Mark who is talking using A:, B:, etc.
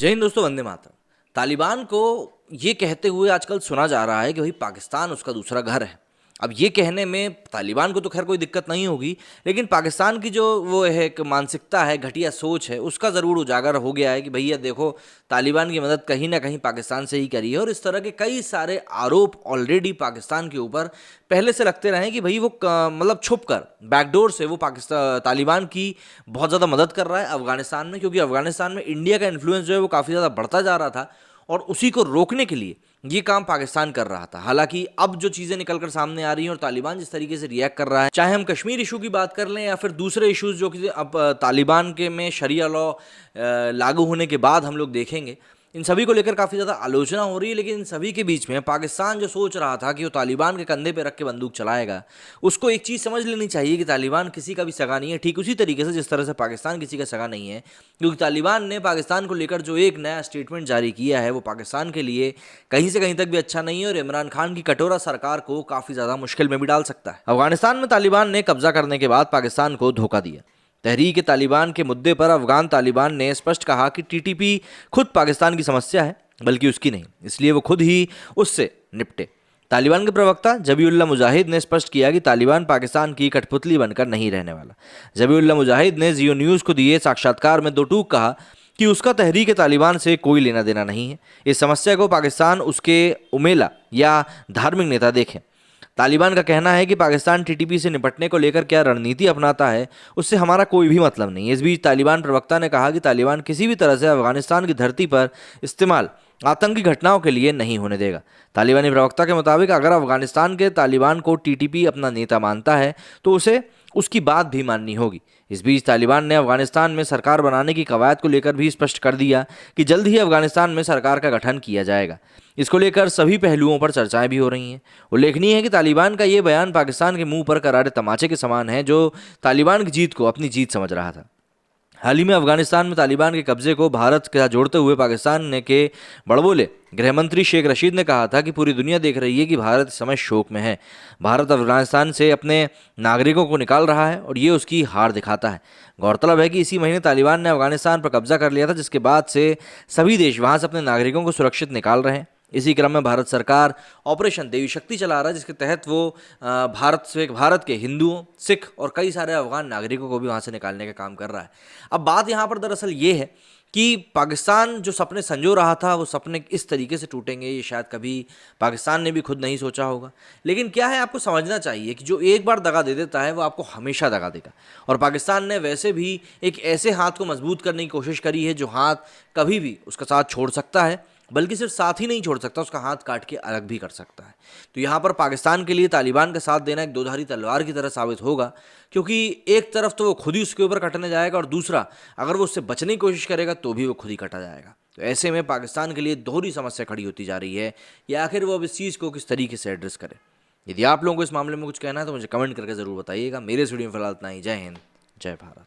A: जय हिंद दोस्तों, वंदे मातरम। तालिबान को ये कहते हुए आजकल सुना जा रहा है कि भाई पाकिस्तान उसका दूसरा घर है। अब ये कहने में तालिबान को तो खैर कोई दिक्कत नहीं होगी, लेकिन पाकिस्तान की जो वो है एक मानसिकता है, घटिया सोच है, उसका ज़रूर उजागर हो गया है कि भैया देखो, तालिबान की मदद कहीं ना कहीं पाकिस्तान से ही करी है। और इस तरह के कई सारे आरोप ऑलरेडी पाकिस्तान के ऊपर पहले से लगते रहे कि भाई वो मतलब छुप कर बैकडोर से वो पाकिस्तान तालिबान की बहुत ज़्यादा मदद कर रहा है अफगानिस्तान में, क्योंकि अफगानिस्तान में इंडिया का इन्फ्लुएंस जो है वो काफ़ी ज़्यादा बढ़ता जा रहा था और उसी को रोकने के लिए ये काम पाकिस्तान कर रहा था। हालांकि अब जो चीज़ें निकलकर सामने आ रही हैं और तालिबान जिस तरीके से रिएक्ट कर रहा है, चाहे हम कश्मीर इशू की बात कर लें या फिर दूसरे इश्यूज जो कि अब तालिबान के में शरिया लॉ लागू होने के बाद हम लोग देखेंगे, इन सभी को लेकर काफ़ी ज़्यादा आलोचना हो रही है। लेकिन इन सभी के बीच में पाकिस्तान जो सोच रहा था कि वो तालिबान के कंधे पे रख के बंदूक चलाएगा, उसको एक चीज़ समझ लेनी चाहिए कि तालिबान किसी का भी सगा नहीं है, ठीक उसी तरीके से जिस तरह से पाकिस्तान किसी का सगा नहीं है। क्योंकि तालिबान ने पाकिस्तान को लेकर जो एक नया स्टेटमेंट जारी किया है वो पाकिस्तान के लिए कहीं से कहीं तक भी अच्छा नहीं है और इमरान खान की कटोरा सरकार को काफ़ी ज़्यादा मुश्किल में भी डाल सकता है। अफगानिस्तान में तालिबान ने कब्जा करने के बाद पाकिस्तान को धोखा दिया। तहरीक तालिबान के मुद्दे पर अफगान तालिबान ने स्पष्ट कहा कि टीटीपी खुद पाकिस्तान की समस्या है, बल्कि उसकी नहीं, इसलिए वो खुद ही उससे निपटे। तालिबान के प्रवक्ता जबीउल्लाह मुजाहिद ने स्पष्ट किया कि तालिबान पाकिस्तान की कठपुतली बनकर नहीं रहने वाला। जबीउल्लाह मुजाहिद ने जियो न्यूज़ को दिए साक्षात्कार में दो टूक कहा कि उसका तहरीक तालिबान से कोई लेना देना नहीं है। इस समस्या को पाकिस्तान उसके उमेला या धार्मिक नेता देखें। तालिबान का कहना है कि पाकिस्तान टीटीपी से निपटने को लेकर क्या रणनीति अपनाता है, उससे हमारा कोई भी मतलब नहीं है। इस बीच तालिबान प्रवक्ता ने कहा कि तालिबान किसी भी तरह से अफगानिस्तान की धरती पर इस्तेमाल आतंकी घटनाओं के लिए नहीं होने देगा। तालिबानी प्रवक्ता के मुताबिक अगर अफगानिस्तान के तालिबान को टीटीपी अपना नेता मानता है तो उसे उसकी बात भी माननी होगी। इस बीच तालिबान ने अफगानिस्तान में सरकार बनाने की कवायद को लेकर भी स्पष्ट कर दिया कि जल्द ही अफगानिस्तान में सरकार का गठन किया जाएगा। इसको लेकर सभी पहलुओं पर चर्चाएं भी हो रही हैं। उल्लेखनीय है कि तालिबान का ये बयान पाकिस्तान के मुंह पर करारे तमाचे के समान है, जो तालिबान की जीत को अपनी जीत समझ रहा था। हाल ही में अफगानिस्तान में तालिबान के कब्जे को भारत के साथ जोड़ते हुए पाकिस्तान के बड़बोले गृहमंत्री शेख रशीद ने कहा था कि पूरी दुनिया देख रही है कि भारत इस समय शोक में है। भारत अफगानिस्तान से अपने नागरिकों को निकाल रहा है और ये उसकी हार दिखाता है। गौरतलब है कि इसी महीने तालिबान ने अफगानिस्तान पर कब्जा कर लिया था, जिसके बाद से सभी देश वहाँ से अपने नागरिकों को सुरक्षित निकाल रहे हैं। इसी क्रम में भारत सरकार ऑपरेशन देवी शक्ति चला रहा है, जिसके तहत वो भारत के हिंदुओं, सिख और कई सारे अफगान नागरिकों को भी वहाँ से निकालने का काम कर रहा है। अब बात यहाँ पर दरअसल ये है कि पाकिस्तान जो सपने संजो रहा था वो सपने इस तरीके से टूटेंगे, ये शायद कभी पाकिस्तान ने भी खुद नहीं सोचा होगा। लेकिन क्या है, आपको समझना चाहिए कि जो एक बार दगा दे देता है वो आपको हमेशा दगा देगा। और पाकिस्तान ने वैसे भी एक ऐसे हाथ को मजबूत करने की कोशिश करी है जो हाथ कभी भी उसका साथ छोड़ सकता है, बल्कि सिर्फ साथ ही नहीं छोड़ सकता, उसका हाथ काट के अलग भी कर सकता है। तो यहाँ पर पाकिस्तान के लिए तालिबान का साथ देना एक दोधारी तलवार की तरह साबित होगा, क्योंकि एक तरफ तो वो खुद ही उसके ऊपर कटने जाएगा और दूसरा अगर वो उससे बचने की कोशिश करेगा तो भी वो खुद ही कटा जाएगा। तो ऐसे में पाकिस्तान के लिए दोहरी समस्या खड़ी होती जा रही है कि आखिर वो अब इस चीज़ को किस तरीके से एड्रेस करे। यदि आप लोगों को इस मामले में कुछ कहना है तो मुझे कमेंट करके ज़रूर बताइएगा। मेरे इस वीडियो में फिलहाल इतना ही। जय हिंद, जय भारत।